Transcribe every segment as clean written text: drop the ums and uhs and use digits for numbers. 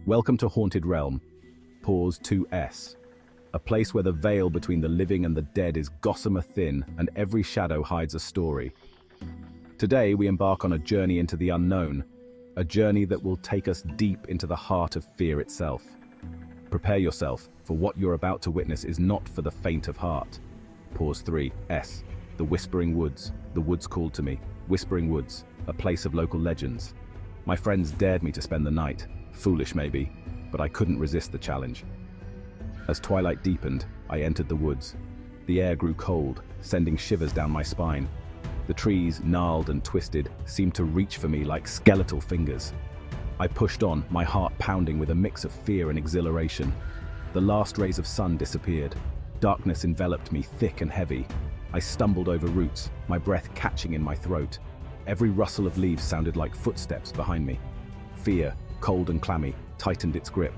Welcome to Haunted Realm, Pause 2S, a place where the veil between the living and the dead is gossamer thin and every shadow hides a story. Today we embark on a journey into the unknown, a journey that will take us deep into the heart of fear itself. Prepare yourself, for what you're about to witness is not for the faint of heart. Pause 3S, the Whispering Woods. The woods called to me. Whispering Woods, a place of local legends. My friends dared me to spend the night. Foolish maybe, but I couldn't resist the challenge. As twilight deepened, I entered the woods. The air grew cold, sending shivers down my spine. The trees, gnarled and twisted, seemed to reach for me like skeletal fingers. I pushed on, my heart pounding with a mix of fear and exhilaration. The last rays of sun disappeared. Darkness enveloped me thick and heavy. I stumbled over roots, my breath catching in my throat. Every rustle of leaves sounded like footsteps behind me. Fear, cold and clammy, tightened its grip.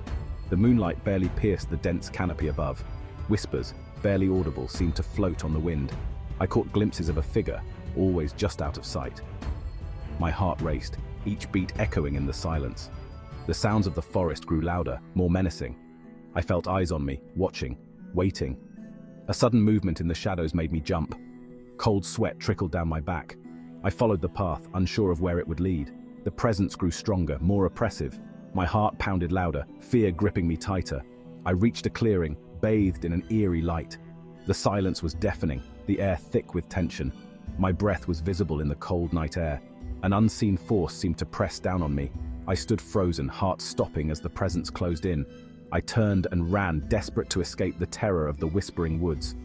The moonlight barely pierced the dense canopy above. Whispers, barely audible, seemed to float on the wind. I caught glimpses of a figure, always just out of sight. My heart raced, each beat echoing in the silence. The sounds of the forest grew louder, more menacing. I felt eyes on me, watching, waiting. A sudden movement in the shadows made me jump. Cold sweat trickled down my back. I followed the path, unsure of where it would lead. The presence grew stronger, more oppressive. My heart pounded louder, fear gripping me tighter. I reached a clearing, bathed in an eerie light. The silence was deafening, the air thick with tension. My breath was visible in the cold night air. An unseen force seemed to press down on me. I stood frozen, heart stopping as the presence closed in. I turned and ran, desperate to escape the terror of the Whispering Woods.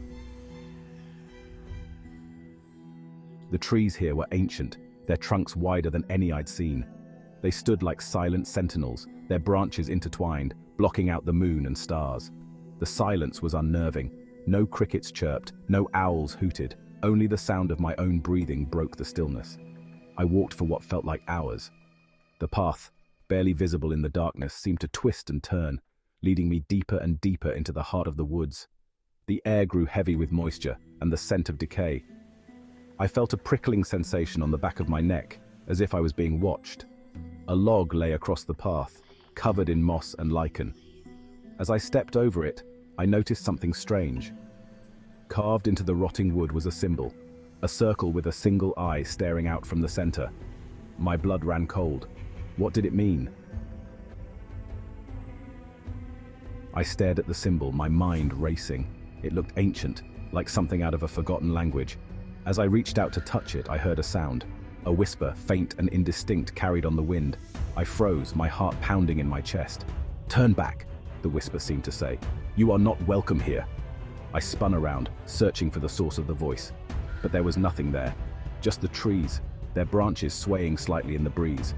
The trees here were ancient, their trunks wider than any I'd seen. They stood like silent sentinels, their branches intertwined, blocking out the moon and stars. The silence was unnerving. No crickets chirped, no owls hooted. Only the sound of my own breathing broke the stillness. I walked for what felt like hours. The path, barely visible in the darkness, seemed to twist and turn, leading me deeper and deeper into the heart of the woods. The air grew heavy with moisture and the scent of decay. I felt a prickling sensation on the back of my neck, as if I was being watched. A log lay across the path, covered in moss and lichen. As I stepped over it, I noticed something strange. Carved into the rotting wood was a symbol, a circle with a single eye staring out from the center. My blood ran cold. What did it mean? I stared at the symbol, my mind racing. It looked ancient, like something out of a forgotten language. As I reached out to touch it, I heard a sound. A whisper, faint and indistinct, carried on the wind. I froze, my heart pounding in my chest. "Turn back," the whisper seemed to say. "You are not welcome here." I spun around, searching for the source of the voice. But there was nothing there. Just the trees, their branches swaying slightly in the breeze.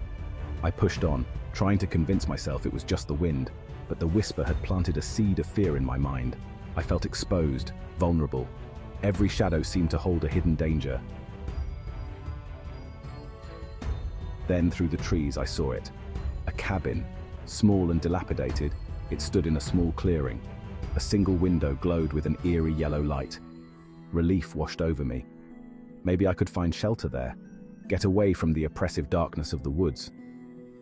I pushed on, trying to convince myself it was just the wind. But the whisper had planted a seed of fear in my mind. I felt exposed, vulnerable. Every shadow seemed to hold a hidden danger. Then through the trees I saw it. A cabin, small and dilapidated. It stood in a small clearing. A single window glowed with an eerie yellow light. Relief washed over me. Maybe I could find shelter there, get away from the oppressive darkness of the woods.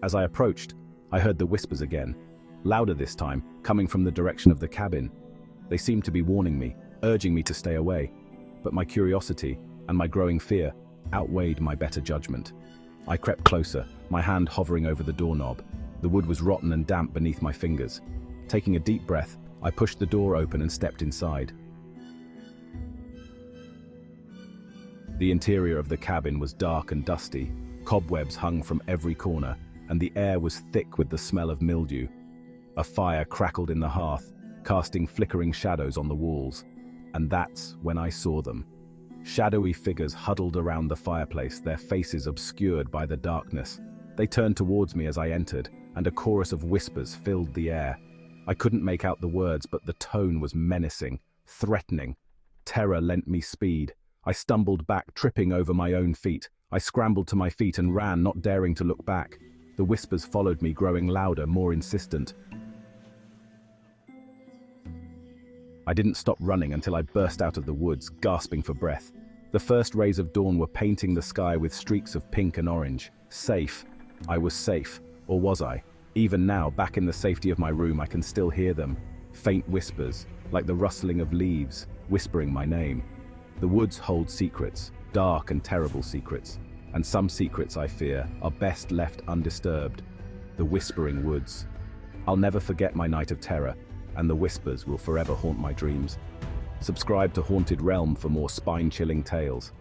As I approached, I heard the whispers again, louder this time, coming from the direction of the cabin. They seemed to be warning me, urging me to stay away. But my curiosity and my growing fear outweighed my better judgment. I crept closer, my hand hovering over the doorknob. The wood was rotten and damp beneath my fingers. Taking a deep breath, I pushed the door open and stepped inside. The interior of the cabin was dark and dusty. Cobwebs hung from every corner, and the air was thick with the smell of mildew. A fire crackled in the hearth, casting flickering shadows on the walls. And that's when I saw them. Shadowy figures huddled around the fireplace, their faces obscured by the darkness. They turned towards me as I entered, and a chorus of whispers filled the air. I couldn't make out the words, but the tone was menacing, threatening. Terror lent me speed. I stumbled back, tripping over my own feet. I scrambled to my feet and ran, not daring to look back. The whispers followed me, growing louder, more insistent. I didn't stop running until I burst out of the woods, gasping for breath. The first rays of dawn were painting the sky with streaks of pink and orange. Safe. I was safe. Or was I? Even now, back in the safety of my room, I can still hear them. Faint whispers, like the rustling of leaves, whispering my name. The woods hold secrets, dark and terrible secrets. And some secrets, I fear, are best left undisturbed. The whispering woods. I'll never forget my night of terror, and the whispers will forever haunt my dreams. Subscribe to Haunted Realm for more spine-chilling tales.